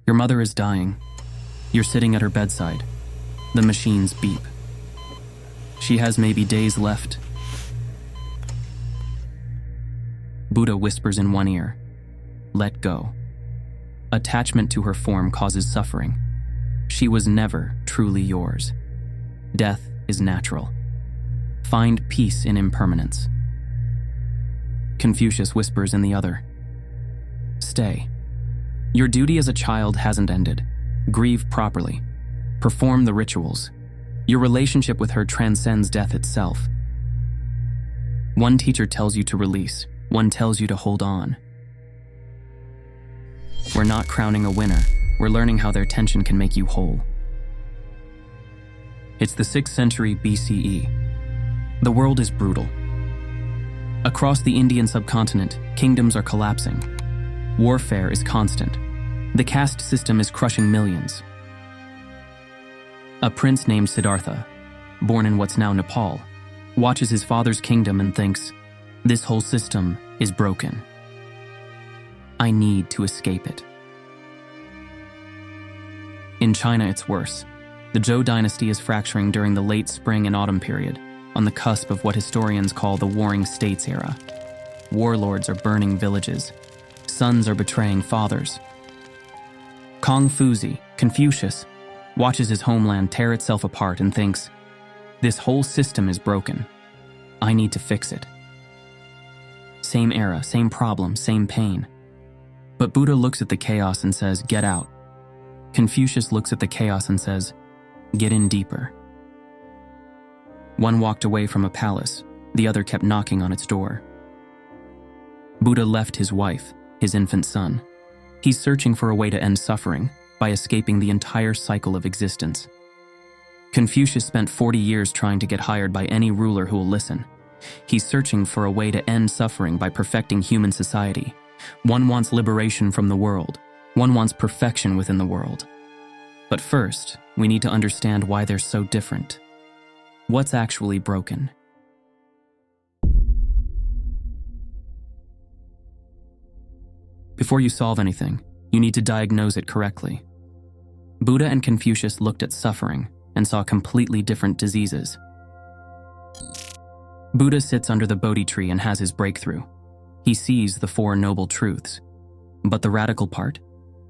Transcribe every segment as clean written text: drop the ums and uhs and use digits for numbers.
Your mother is dying. You're sitting at her bedside. The machines beep. She has maybe days left. Buddha whispers in one ear, "Let go." Attachment to her form causes suffering. She was never truly yours. Death is natural. Find peace in impermanence. Confucius whispers in the other, "Stay. Your duty as a child hasn't ended. Grieve properly. Perform the rituals. Your relationship with her transcends death itself." One teacher tells you to release. One tells you to hold on. We're not crowning a winner. We're learning how their tension can make you whole. It's the 6th century BCE. The world is brutal. Across the Indian subcontinent, kingdoms are collapsing. Warfare is constant. The caste system is crushing millions. A prince named Siddhartha, born in what's now Nepal, watches his father's kingdom and thinks, "This whole system is broken. I need to escape it." In China, it's worse. The Zhou dynasty is fracturing during the late spring and autumn period, on the cusp of what historians call the Warring States era. Warlords are burning villages. Sons are betraying fathers. Confucius, watches his homeland tear itself apart and thinks, "This whole system is broken. I need to fix it." Same era, same problem, same pain. But Buddha looks at the chaos and says, "Get out." Confucius looks at the chaos and says, "Get in deeper." One walked away from a palace, the other kept knocking on its door. Buddha left his wife, his infant son. He's searching for a way to end suffering by escaping the entire cycle of existence. Confucius spent 40 years trying to get hired by any ruler who will listen. He's searching for a way to end suffering by perfecting human society. One wants liberation from the world. One wants perfection within the world. But first, we need to understand why they're so different. What's actually broken? Before you solve anything, you need to diagnose it correctly. Buddha and Confucius looked at suffering and saw completely different diseases. Buddha sits under the Bodhi tree and has his breakthrough. He sees the 4 noble truths. But the radical part?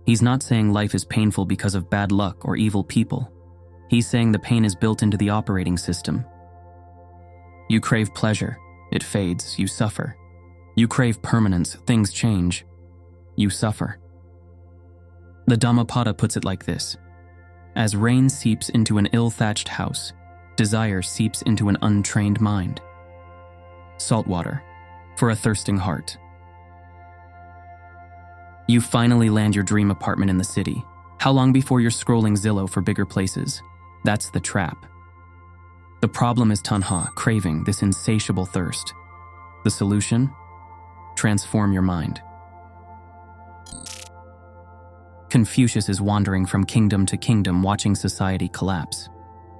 He's not saying life is painful because of bad luck or evil people. He's saying the pain is built into the operating system. You crave pleasure, it fades, you suffer. You crave permanence, things change, you suffer. The Dhammapada puts it like this: as rain seeps into an ill-thatched house, desire seeps into an untrained mind. Salt water for a thirsting heart. You finally land your dream apartment in the city. How long before you're scrolling Zillow for bigger places? That's the trap. The problem is tanha, craving, this insatiable thirst. The solution? Transform your mind. Confucius is wandering from kingdom to kingdom watching society collapse.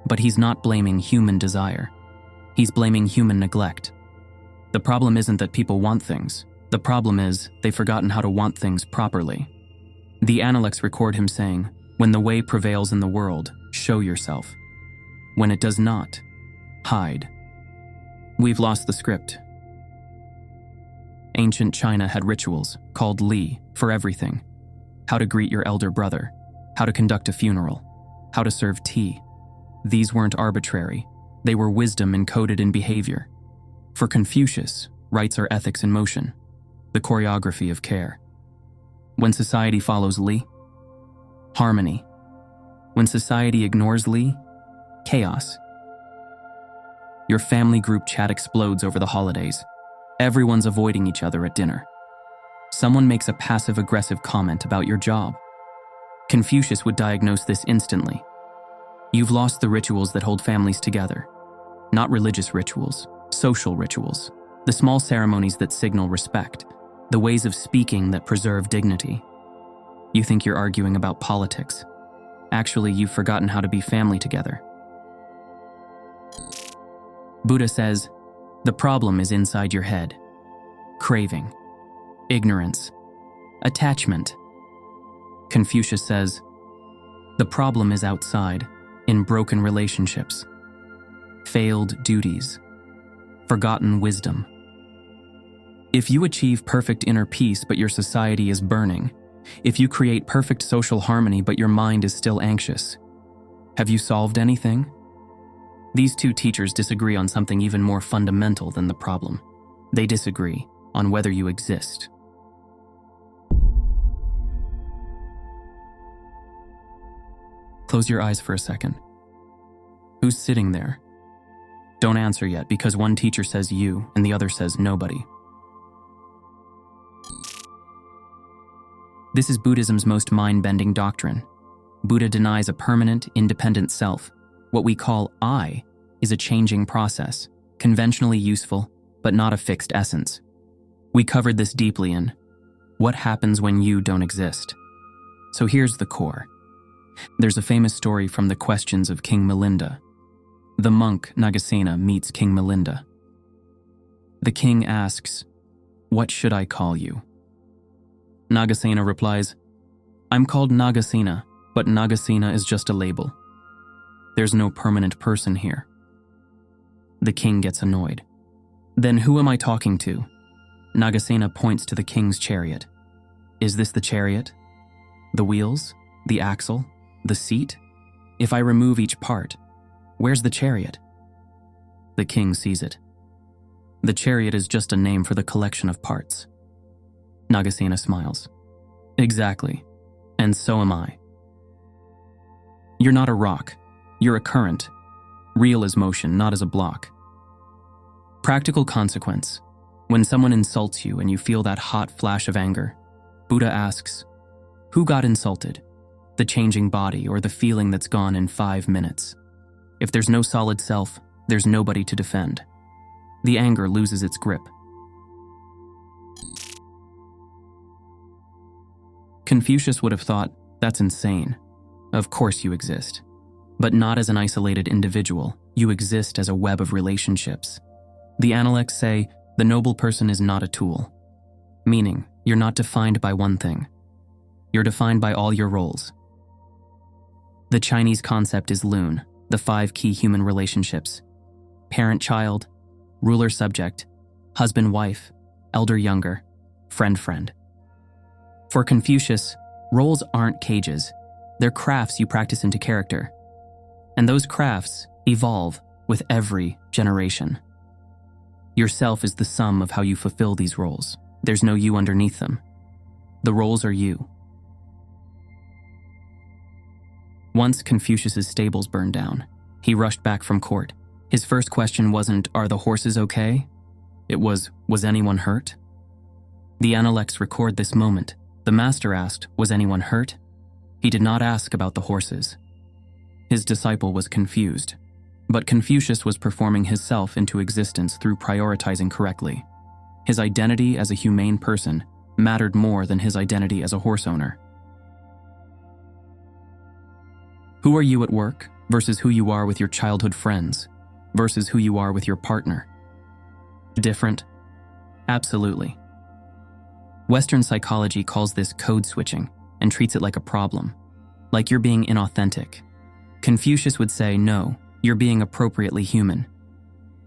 But he's not blaming human desire. He's blaming human neglect. The problem isn't that people want things. The problem is they've forgotten how to want things properly. The Analects record him saying, "When the way prevails in the world, show yourself. When it does not, hide." We've lost the script. Ancient China had rituals, called Li, for everything. How to greet your elder brother, how to conduct a funeral, how to serve tea. These weren't arbitrary. They were wisdom encoded in behavior. For Confucius, rites are ethics in motion, the choreography of care. When society follows Li, harmony. When society ignores Li, chaos. Your family group chat explodes over the holidays. Everyone's avoiding each other at dinner. Someone makes a passive-aggressive comment about your job. Confucius would diagnose this instantly. You've lost the rituals that hold families together. Not religious rituals, social rituals. The small ceremonies that signal respect. The ways of speaking that preserve dignity. You think you're arguing about politics. Actually, you've forgotten how to be family together. Buddha says, the problem is inside your head. Craving, ignorance, attachment. Confucius says, "The problem is outside, in broken relationships, failed duties, forgotten wisdom. If you achieve perfect inner peace but your society is burning, if you create perfect social harmony but your mind is still anxious, have you solved anything?" These two teachers disagree on something even more fundamental than the problem. They disagree on whether you exist. Close your eyes for a second. Who's sitting there? Don't answer yet, because one teacher says you and the other says nobody. This is Buddhism's most mind-bending doctrine. Buddha denies a permanent, independent self. What we call I is a changing process, conventionally useful, but not a fixed essence. We covered this deeply in What Happens When You Don't Exist. So here's the core. There's a famous story from the Questions of King Milinda. The monk Nagasena meets King Milinda. The king asks, "What should I call you?" Nagasena replies, "I'm called Nagasena, but Nagasena is just a label. There's no permanent person here." The king gets annoyed. "Then who am I talking to?" Nagasena points to the king's chariot. "Is this the chariot? The wheels? The axle? The seat? If I remove each part, where's the chariot?" The king sees it. "The chariot is just a name for the collection of parts." Nagasena smiles. "Exactly. And so am I. You're not a rock. You're a current. Real as motion, not as a block." Practical consequence. When someone insults you and you feel that hot flash of anger, Buddha asks, who got insulted? The changing body or the feeling that's gone in 5 minutes? If there's no solid self, there's nobody to defend. The anger loses its grip. Confucius would have thought, that's insane. Of course you exist. But not as an isolated individual. You exist as a web of relationships. The Analects say, the noble person is not a tool. Meaning, you're not defined by one thing. You're defined by all your roles. The Chinese concept is Lun, the 5 key human relationships: parent-child, ruler-subject, husband-wife, elder-younger, friend-friend. For Confucius, roles aren't cages. They're crafts you practice into character. And those crafts evolve with every generation. Yourself is the sum of how you fulfill these roles. There's no you underneath them. The roles are you. Once Confucius's stables burned down, he rushed back from court. His first question wasn't, "Are the horses okay?" It was anyone hurt? The Analects record this moment. The master asked, "Was anyone hurt?" He did not ask about the horses. His disciple was confused. But Confucius was performing his self into existence through prioritizing correctly. His identity as a humane person mattered more than his identity as a horse owner. Who are you at work versus who you are with your childhood friends versus who you are with your partner? Different? Absolutely. Western psychology calls this code switching and treats it like a problem, like you're being inauthentic. Confucius would say, no, you're being appropriately human.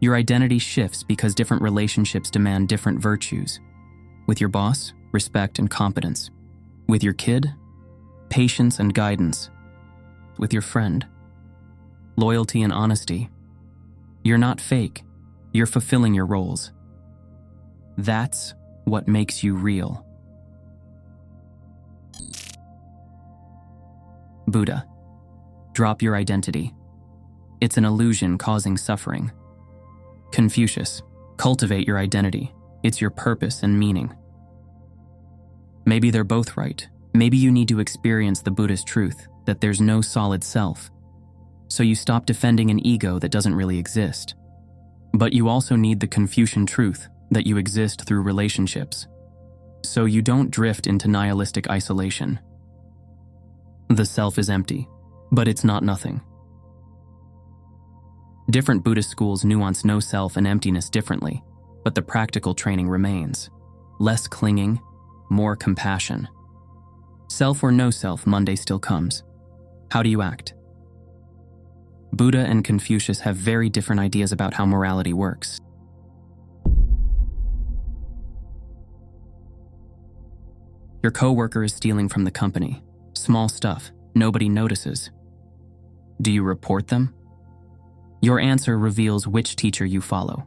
Your identity shifts because different relationships demand different virtues. With your boss, respect and competence. With your kid, patience and guidance. With your friend, loyalty and honesty. You're not fake. You're fulfilling your roles. That's what makes you real. Buddha. Drop your identity. It's an illusion causing suffering. Confucius. Cultivate your identity. It's your purpose and meaning. Maybe they're both right. Maybe you need to experience the Buddhist truth that there's no solid self. So you stop defending an ego that doesn't really exist. But you also need the Confucian truth that you exist through relationships. So you don't drift into nihilistic isolation. The self is empty, but it's not nothing. Different Buddhist schools nuance no self and emptiness differently, but the practical training remains. Less clinging, more compassion. Self or no self, Monday still comes. How do you act? Buddha and Confucius have very different ideas about how morality works. Your coworker is stealing from the company. Small stuff, nobody notices. Do you report them? Your answer reveals which teacher you follow.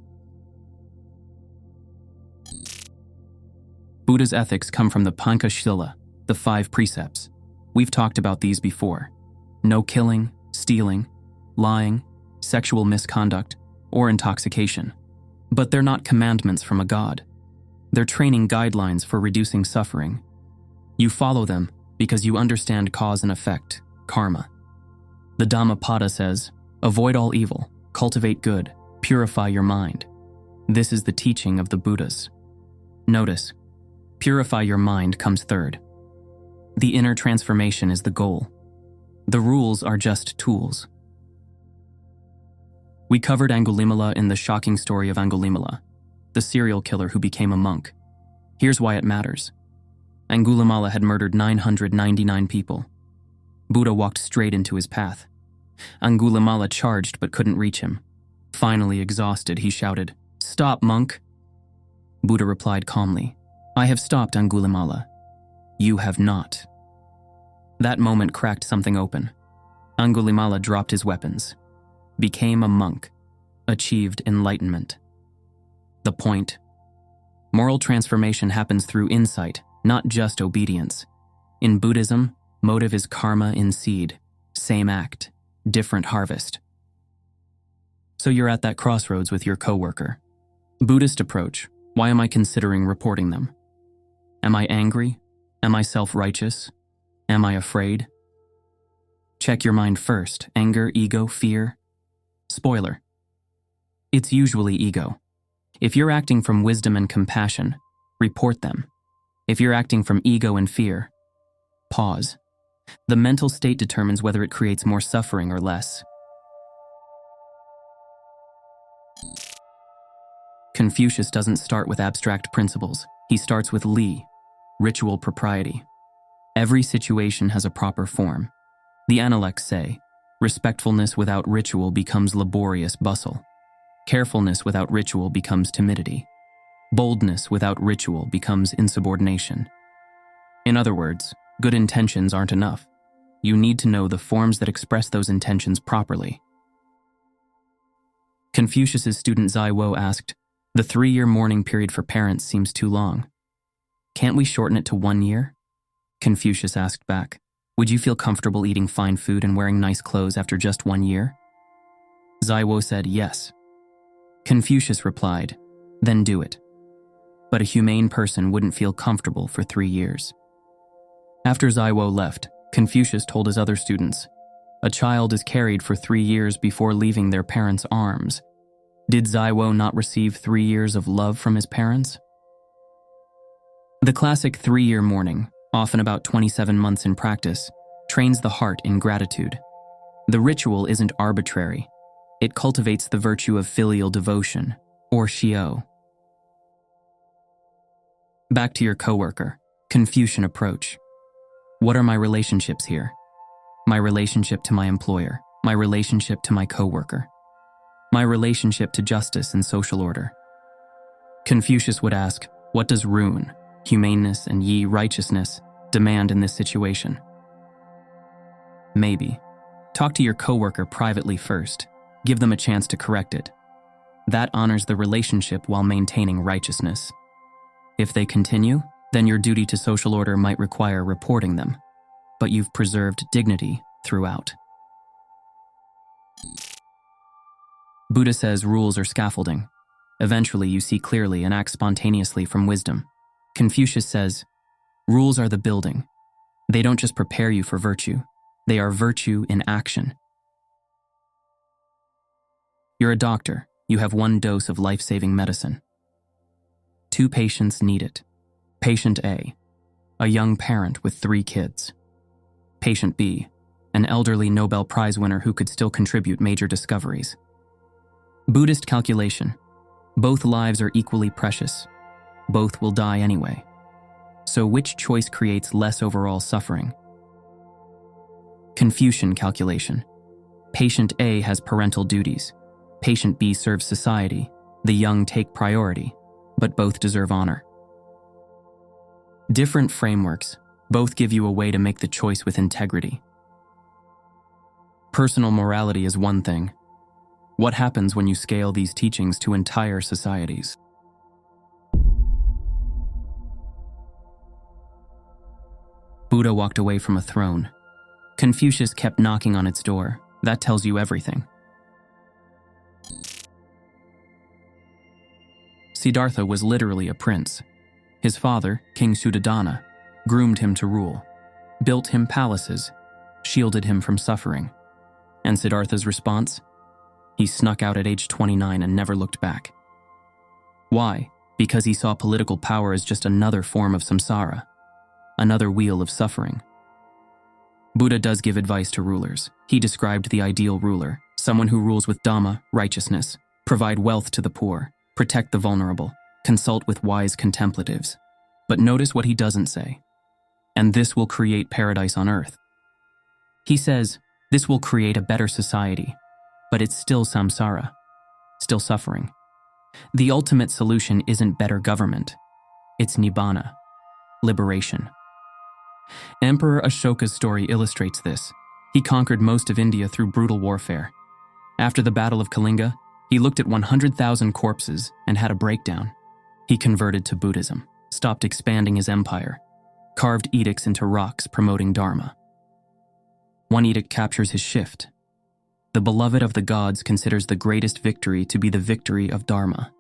Buddha's ethics come from the Panchashila, the 5 precepts. We've talked about these before. No killing, stealing, lying, sexual misconduct, or intoxication. But they're not commandments from a god. They're training guidelines for reducing suffering. You follow them because you understand cause and effect, karma. The Dhammapada says, avoid all evil, cultivate good, purify your mind. This is the teaching of the Buddhas. Notice, purify your mind comes third. The inner transformation is the goal. The rules are just tools. We covered Angulimala in the shocking story of Angulimala, the serial killer who became a monk. Here's why it matters. Angulimala had murdered 999 people. Buddha walked straight into his path. Angulimala charged but couldn't reach him. Finally exhausted, he shouted, "Stop, monk!" Buddha replied calmly, "I have stopped, Angulimala. You have not." That moment cracked something open. Angulimala dropped his weapons, became a monk, achieved enlightenment. The point: moral transformation happens through insight, not just obedience. In Buddhism, motive is karma in seed, same act, different harvest. So you're at that crossroads with your coworker. Buddhist approach: why am I considering reporting them? Am I angry? Am I self-righteous? Am I afraid? Check your mind first. Anger, ego, fear. Spoiler: it's usually ego. If you're acting from wisdom and compassion, report them. If you're acting from ego and fear, pause. The mental state determines whether it creates more suffering or less. Confucius doesn't start with abstract principles. He starts with Li, ritual propriety. Every situation has a proper form. The Analects say, respectfulness without ritual becomes laborious bustle. Carefulness without ritual becomes timidity. Boldness without ritual becomes insubordination. In other words, good intentions aren't enough. You need to know the forms that express those intentions properly. Confucius's student Zaiwo asked, the 3-year mourning period for parents seems too long. Can't we shorten it to 1 year? Confucius asked back, would you feel comfortable eating fine food and wearing nice clothes after just 1 year? Zaiwo said yes. Confucius replied, then do it. But a humane person wouldn't feel comfortable for 3 years. After Zaiwo left, Confucius told his other students, a child is carried for 3 years before leaving their parents' arms. Did Zaiwo not receive 3 years of love from his parents? The classic 3-year mourning, often about 27 months in practice, trains the heart in gratitude. The ritual isn't arbitrary. It cultivates the virtue of filial devotion, or shio. Back to your coworker, Confucian approach. What are my relationships here? My relationship to my employer, my relationship to my coworker, my relationship to justice and social order. Confucius would ask, what does Rune, humaneness, and Yi, righteousness, demand in this situation? Maybe. Talk to your coworker privately first. Give them a chance to correct it. That honors the relationship while maintaining righteousness. If they continue, then your duty to social order might require reporting them, but you've preserved dignity throughout. Buddha says rules are scaffolding. Eventually you see clearly and act spontaneously from wisdom. Confucius says, rules are the building. They don't just prepare you for virtue. They are virtue in action. You're a doctor. You have 1 dose of life-saving medicine. 2 patients need it. Patient A, a young parent with 3 kids. Patient B, an elderly Nobel Prize winner who could still contribute major discoveries. Buddhist calculation. Both lives are equally precious. Both will die anyway. So which choice creates less overall suffering? Confucian calculation. Patient A has parental duties. Patient B serves society. The young take priority, but both deserve honor. Different frameworks, both give you a way to make the choice with integrity. Personal morality is one thing. What happens when you scale these teachings to entire societies? Buddha walked away from a throne. Confucius kept knocking on its door. That tells you everything. Siddhartha was literally a prince. His father, King Suddhodana, groomed him to rule, built him palaces, shielded him from suffering. And Siddhartha's response? He snuck out at age 29 and never looked back. Why? Because he saw political power as just another form of samsara, another wheel of suffering. Buddha does give advice to rulers. He described the ideal ruler, someone who rules with Dhamma, righteousness, provide wealth to the poor, protect the vulnerable, consult with wise contemplatives. But notice what he doesn't say. And this will create paradise on earth. He says, this will create a better society, but it's still samsara, still suffering. The ultimate solution isn't better government. It's nibbana, liberation. Emperor Ashoka's story illustrates this. He conquered most of India through brutal warfare. After the Battle of Kalinga, he looked at 100,000 corpses and had a breakdown. He converted to Buddhism, stopped expanding his empire, carved edicts into rocks promoting Dharma. One edict captures his shift. The beloved of the gods considers the greatest victory to be the victory of Dharma.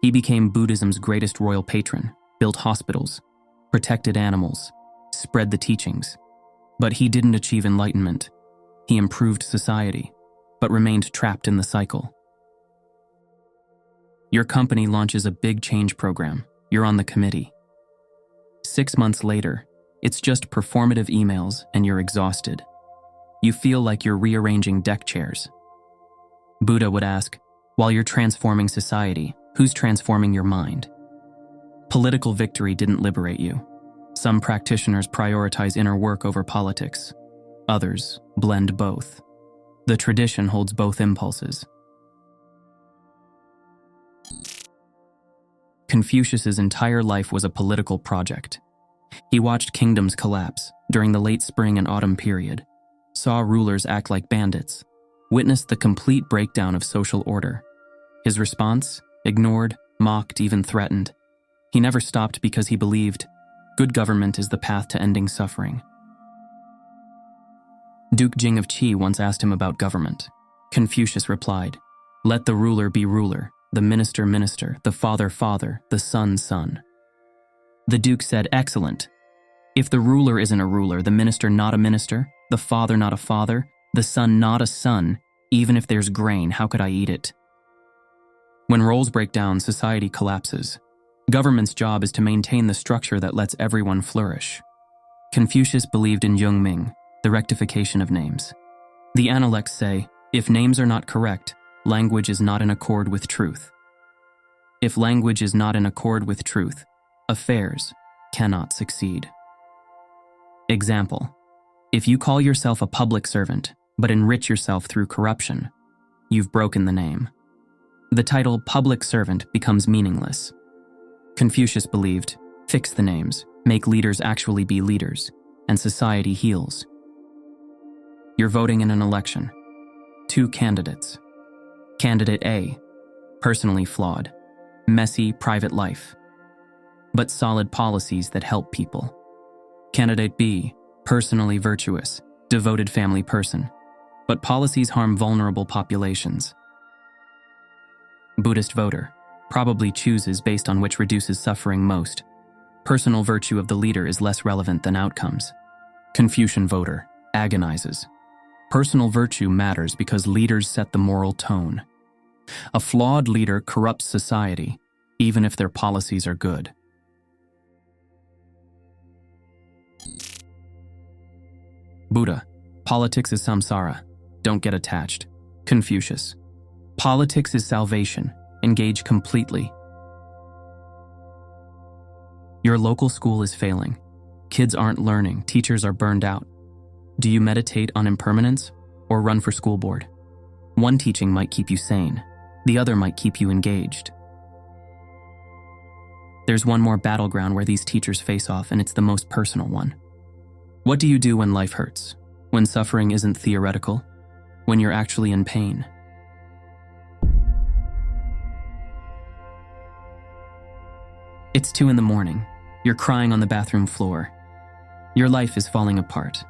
He became Buddhism's greatest royal patron, built hospitals, protected animals, spread the teachings. But he didn't achieve enlightenment. He improved society, but remained trapped in the cycle. Your company launches a big change program. You're on the committee. 6 months later, it's just performative emails and you're exhausted. You feel like you're rearranging deck chairs. Buddha would ask, while you're transforming society, who's transforming your mind? Political victory didn't liberate you. Some practitioners prioritize inner work over politics. Others blend both. The tradition holds both impulses. Confucius's entire life was a political project. He watched kingdoms collapse during the late spring and autumn period, saw rulers act like bandits, witnessed the complete breakdown of social order. His response? Ignored, mocked, even threatened. He never stopped because he believed, good government is the path to ending suffering. Duke Jing of Qi once asked him about government. Confucius replied, let the ruler be ruler, the minister minister, the father father, the son son. The Duke said, excellent. If the ruler isn't a ruler, the minister not a minister, the father not a father, the son not a son, even if there's grain, how could I eat it? When roles break down, society collapses. Government's job is to maintain the structure that lets everyone flourish. Confucius believed in Yungming, the rectification of names. The Analects say, if names are not correct, language is not in accord with truth. If language is not in accord with truth, affairs cannot succeed. Example, if you call yourself a public servant, but enrich yourself through corruption, you've broken the name. The title public servant becomes meaningless. Confucius believed, fix the names, make leaders actually be leaders, and society heals. You're voting in an election. 2 candidates. Candidate A, personally flawed, messy private life, but solid policies that help people. Candidate B, personally virtuous, devoted family person, but policies harm vulnerable populations. Buddhist voter, probably chooses based on which reduces suffering most. Personal virtue of the leader is less relevant than outcomes. Confucian voter, agonizes. Personal virtue matters because leaders set the moral tone. A flawed leader corrupts society, even if their policies are good. Buddha, politics is samsara. Don't get attached. Confucius, politics is salvation. Engage completely. Your local school is failing. Kids aren't learning, teachers are burned out. Do you meditate on impermanence or run for school board? One teaching might keep you sane, the other might keep you engaged. There's one more battleground where these teachers face off, and it's the most personal one. What do you do when life hurts? When suffering isn't theoretical? When you're actually in pain? It's 2 a.m. You're crying on the bathroom floor. Your life is falling apart.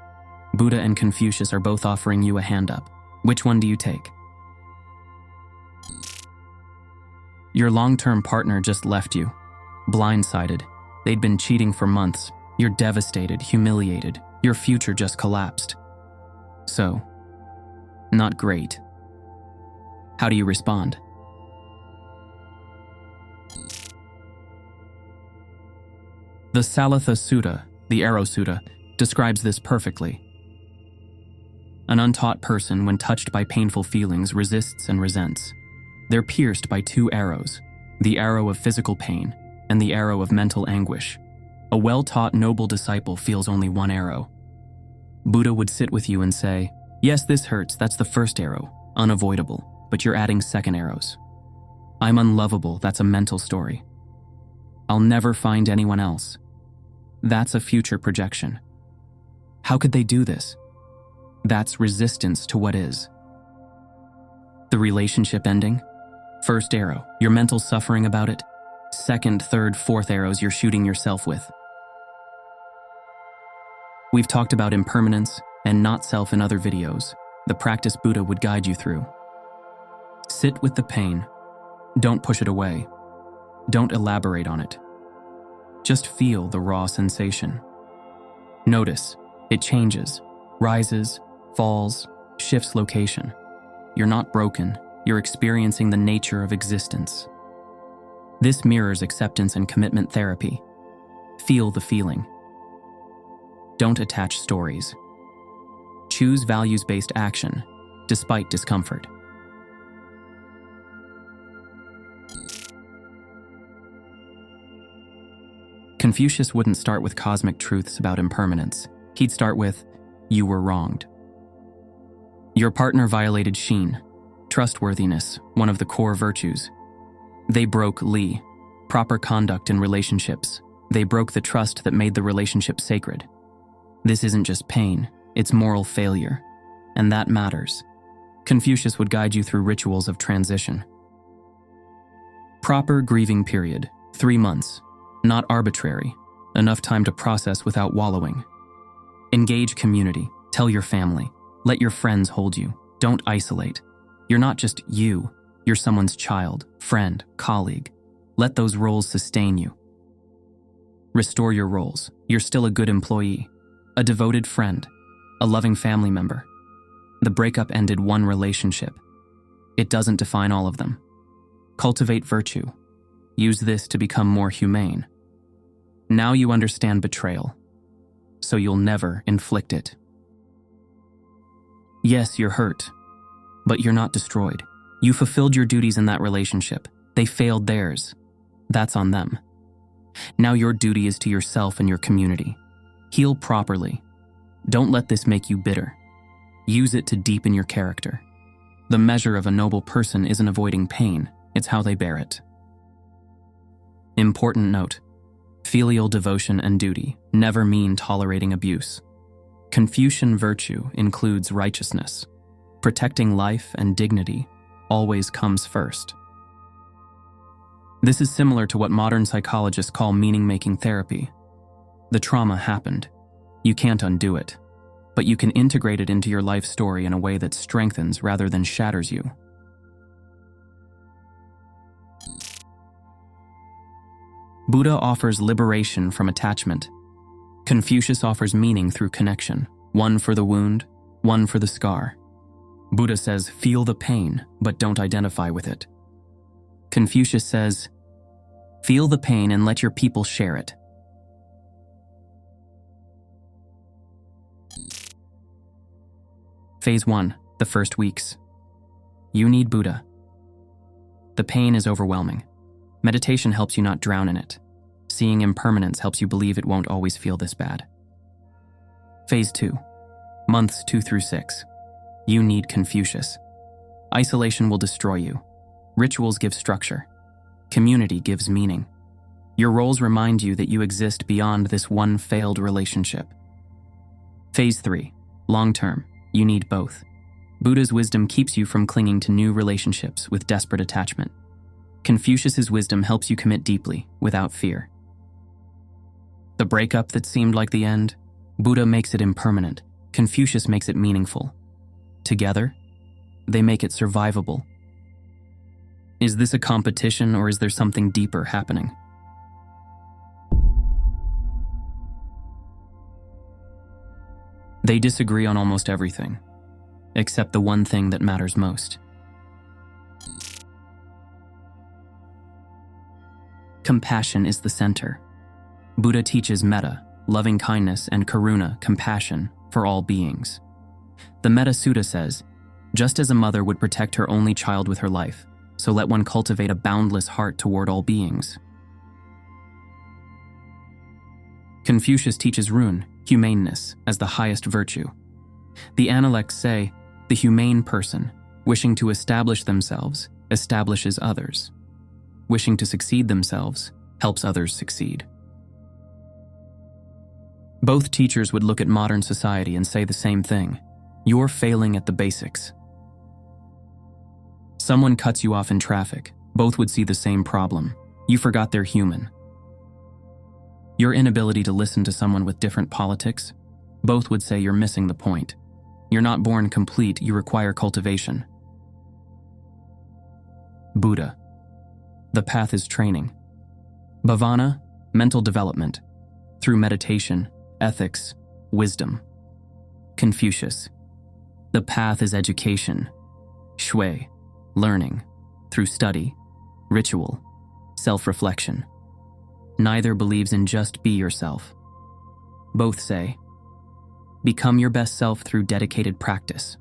Buddha and Confucius are both offering you a hand up. Which one do you take? Your long-term partner just left you. Blindsided. They'd been cheating for months. You're devastated, humiliated. Your future just collapsed. So, not great. How do you respond? The Salatha Sutta, the Arrow Sutta, describes this perfectly. An untaught person, when touched by painful feelings, resists and resents. They're pierced by 2 arrows, the arrow of physical pain and the arrow of mental anguish. A well-taught noble disciple feels only 1 arrow. Buddha would sit with you and say, yes, this hurts, that's the first arrow, unavoidable, but you're adding 2 arrows. I'm unlovable, that's a mental story. I'll never find anyone else. That's a future projection. How could they do this? That's resistance to what is. The relationship ending? First arrow, your mental suffering about it. Second, third, fourth arrows you're shooting yourself with. We've talked about impermanence and not self in other videos. The practice Buddha would guide you through. Sit with the pain. Don't push it away. Don't elaborate on it. Just feel the raw sensation. Notice, it changes, rises, falls, shifts location. You're not broken, you're experiencing the nature of existence. This mirrors acceptance and commitment therapy. Feel the feeling. Don't attach stories. Choose values-based action, despite discomfort. Confucius wouldn't start with cosmic truths about impermanence. He'd start with, you were wronged. Your partner violated Shin, trustworthiness, one of the core virtues. They broke Li, proper conduct in relationships. They broke the trust that made the relationship sacred. This isn't just pain, it's moral failure, and that matters. Confucius would guide you through rituals of transition. Proper grieving period, 3 months. Not arbitrary, enough time to process without wallowing. Engage community, tell your family, let your friends hold you, don't isolate. You're not just you, you're someone's child, friend, colleague. Let those roles sustain you. Restore your roles, you're still a good employee, a devoted friend, a loving family member. The breakup ended one relationship. It doesn't define all of them. Cultivate virtue. Use this to become more humane. Now you understand betrayal, so you'll never inflict it. Yes, you're hurt, but you're not destroyed. You fulfilled your duties in that relationship. They failed theirs. That's on them. Now your duty is to yourself and your community. Heal properly. Don't let this make you bitter. Use it to deepen your character. The measure of a noble person isn't avoiding pain, it's how they bear it. Important note. Filial devotion and duty never mean tolerating abuse. Confucian virtue includes righteousness. Protecting life and dignity always comes first. This is similar to what modern psychologists call meaning-making therapy. The trauma happened. You can't undo it, but you can integrate it into your life story in a way that strengthens rather than shatters you. Buddha offers liberation from attachment. Confucius offers meaning through connection, one for the wound, one for the scar. Buddha says, feel the pain, but don't identify with it. Confucius says, feel the pain and let your people share it. Phase 1, the first weeks. You need Buddha. The pain is overwhelming. Meditation helps you not drown in it. Seeing impermanence helps you believe it won't always feel this bad. Phase 2. Months 2 through 6. You need Confucius. Isolation will destroy you. Rituals give structure. Community gives meaning. Your roles remind you that you exist beyond this one failed relationship. Phase 3. Long term. You need both. Buddha's wisdom keeps you from clinging to new relationships with desperate attachment. Confucius's wisdom helps you commit deeply, without fear. The breakup that seemed like the end, Buddha makes it impermanent. Confucius makes it meaningful. Together, they make it survivable. Is this a competition, or is there something deeper happening? They disagree on almost everything, except the one thing that matters most. Compassion is the center. Buddha teaches metta, loving kindness, and karuna, compassion, for all beings. The Metta Sutta says, just as a mother would protect her only child with her life, so let one cultivate a boundless heart toward all beings. Confucius teaches rune, humaneness, as the highest virtue. The Analects say, the humane person, wishing to establish themselves, establishes others. Wishing to succeed themselves, helps others succeed. Both teachers would look at modern society and say the same thing. You're failing at the basics. Someone cuts you off in traffic. Both would see the same problem. You forgot they're human. Your inability to listen to someone with different politics. Both would say you're missing the point. You're not born complete, you require cultivation. Buddha. The path is training. Bhavana, mental development. Through meditation, ethics, wisdom. Confucius. The path is education. Shui, learning. Through study, ritual, self-reflection. Neither believes in just be yourself. Both say, become your best self through dedicated practice.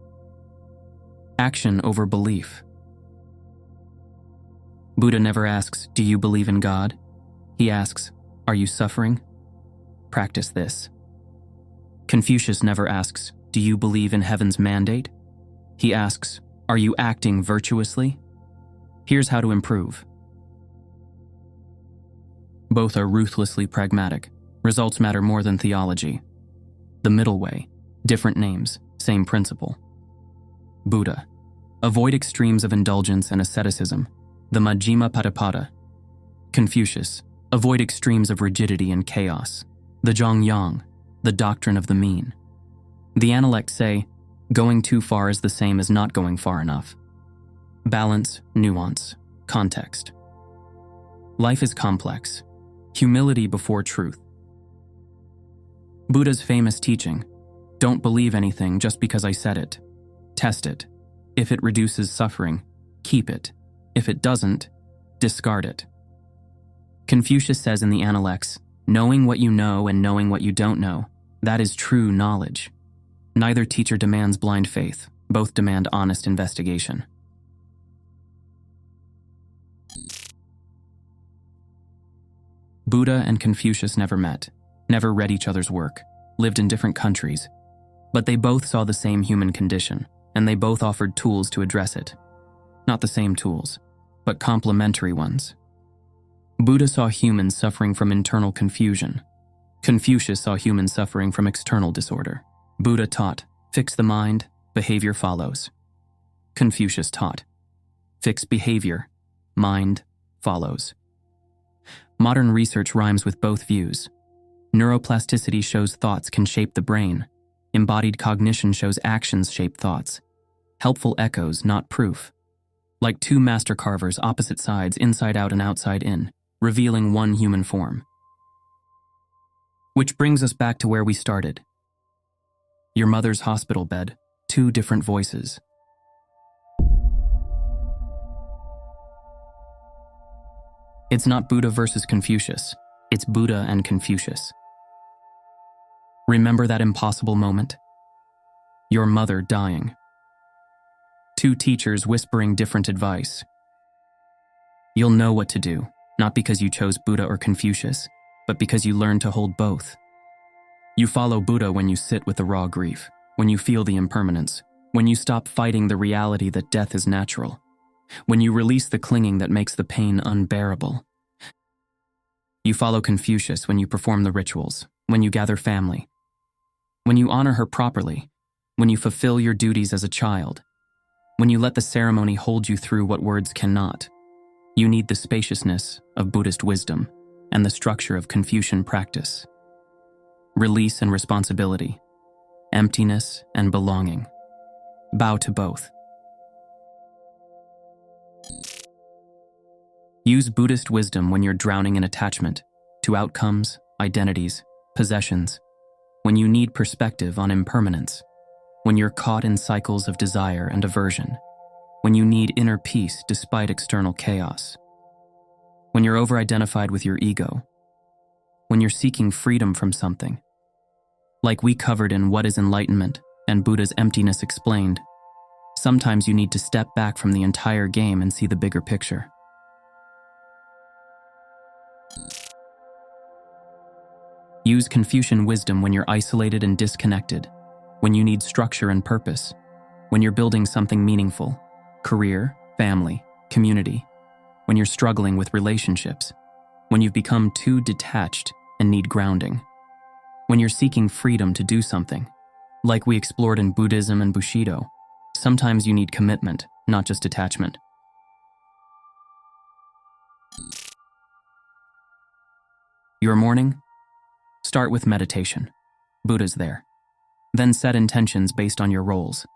Action over belief. Buddha never asks, do you believe in God? He asks, are you suffering? Practice this. Confucius never asks, do you believe in heaven's mandate? He asks, are you acting virtuously? Here's how to improve. Both are ruthlessly pragmatic. Results matter more than theology. The middle way, different names, same principle. Buddha. Avoid extremes of indulgence and asceticism, the Majjhima Patipada. Confucius. Avoid extremes of rigidity and chaos, the Zhongyang, the doctrine of the mean. The Analects say, going too far is the same as not going far enough. Balance, nuance, context. Life is complex. Humility before truth. Buddha's famous teaching, don't believe anything just because I said it. Test it. If it reduces suffering, keep it. If it doesn't, discard it. Confucius says in the Analects, knowing what you know and knowing what you don't know, that is true knowledge. Neither teacher demands blind faith, both demand honest investigation. Buddha and Confucius never met, never read each other's work, lived in different countries, but they both saw the same human condition, and they both offered tools to address it. Not the same tools, but complementary ones. Buddha saw humans suffering from internal confusion. Confucius saw humans suffering from external disorder. Buddha taught, fix the mind, behavior follows. Confucius taught, fix behavior, mind follows. Modern research rhymes with both views. Neuroplasticity shows thoughts can shape the brain. Embodied cognition shows actions shape thoughts. Helpful echoes, not proof. Like two master carvers, opposite sides, inside out and outside in, revealing one human form. Which brings us back to where we started. Your mother's hospital bed, two different voices. It's not Buddha versus Confucius, it's Buddha and Confucius. Remember that impossible moment? Your mother dying. Two teachers whispering different advice. You'll know what to do, not because you chose Buddha or Confucius, but because you learn to hold both. You follow Buddha when you sit with the raw grief, when you feel the impermanence, when you stop fighting the reality that death is natural, when you release the clinging that makes the pain unbearable. You follow Confucius when you perform the rituals, when you gather family, when you honor her properly, when you fulfill your duties as a child, when you let the ceremony hold you through what words cannot. You need the spaciousness of Buddhist wisdom and the structure of Confucian practice. Release and responsibility, emptiness and belonging. Bow to both. Use Buddhist wisdom when you're drowning in attachment to outcomes, identities, possessions, when you need perspective on impermanence, when you're caught in cycles of desire and aversion, when you need inner peace despite external chaos, when you're over-identified with your ego, when you're seeking freedom from something. Like we covered in What is Enlightenment and Buddha's Emptiness Explained, sometimes you need to step back from the entire game and see the bigger picture. Use Confucian wisdom when you're isolated and disconnected, when you need structure and purpose, when you're building something meaningful, career, family, community, when you're struggling with relationships, when you've become too detached and need grounding, when you're seeking freedom to do something. Like we explored in Buddhism and Bushido, sometimes you need commitment, not just attachment. Your morning? Start with meditation. Buddha's there. Then set intentions based on your roles.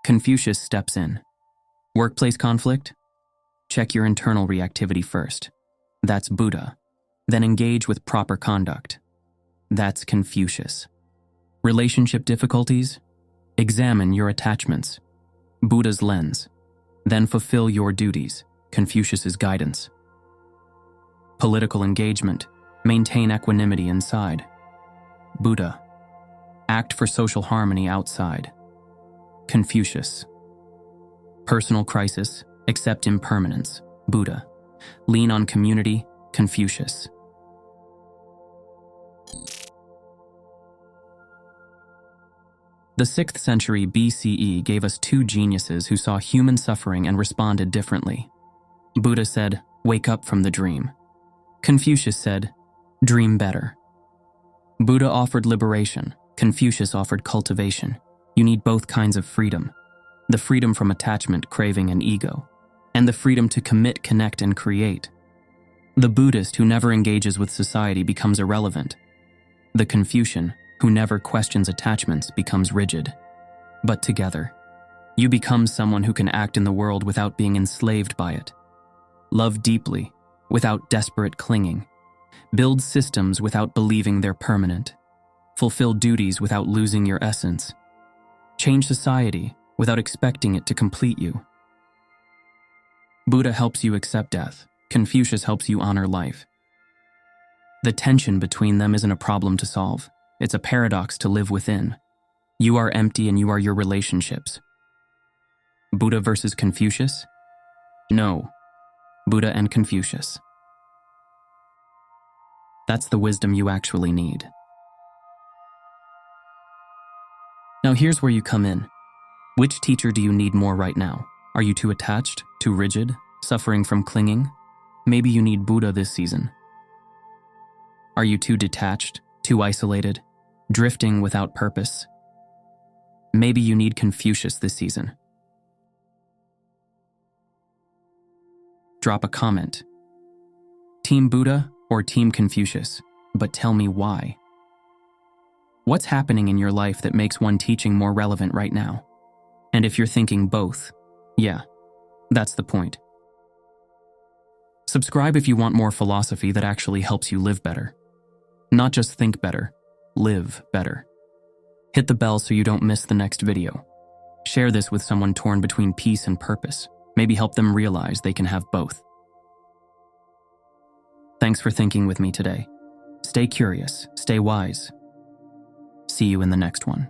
Confucius steps in. Workplace conflict? Check your internal reactivity first. That's Buddha. Then engage with proper conduct. That's Confucius. Relationship difficulties? Examine your attachments. Buddha's lens. Then fulfill your duties. Confucius's guidance. Political engagement. Maintain equanimity inside. Buddha. Act for social harmony outside. Confucius. Personal crisis. Accept impermanence. Buddha. Lean on community. Confucius. The 6th century BCE gave us two geniuses who saw human suffering and responded differently. Buddha said, "Wake up from the dream." Confucius said, "Dream better." Buddha offered liberation. Confucius offered cultivation. You need both kinds of freedom. The freedom from attachment, craving, and ego, and the freedom to commit, connect, and create. The Buddhist who never engages with society becomes irrelevant. The Confucian who never questions attachments becomes rigid. But together, you become someone who can act in the world without being enslaved by it. Love deeply, without desperate clinging. Build systems without believing they're permanent. Fulfill duties without losing your essence. Change society without expecting it to complete you. Buddha helps you accept death. Confucius helps you honor life. The tension between them isn't a problem to solve. It's a paradox to live within. You are empty and you are your relationships. Buddha versus Confucius? No. Buddha and Confucius. That's the wisdom you actually need. Now here's where you come in. Which teacher do you need more right now? Are you too attached, too rigid, suffering from clinging? Maybe you need Buddha this season. Are you too detached, too isolated, drifting without purpose? Maybe you need Confucius this season. Drop a comment. Team Buddha or Team Confucius? But tell me why. What's happening in your life that makes one teaching more relevant right now? And if you're thinking both, yeah, that's the point. Subscribe if you want more philosophy that actually helps you live better. Not just think better, live better. Hit the bell so you don't miss the next video. Share this with someone torn between peace and purpose. Maybe help them realize they can have both. Thanks for thinking with me today. Stay curious, stay wise. See you in the next one.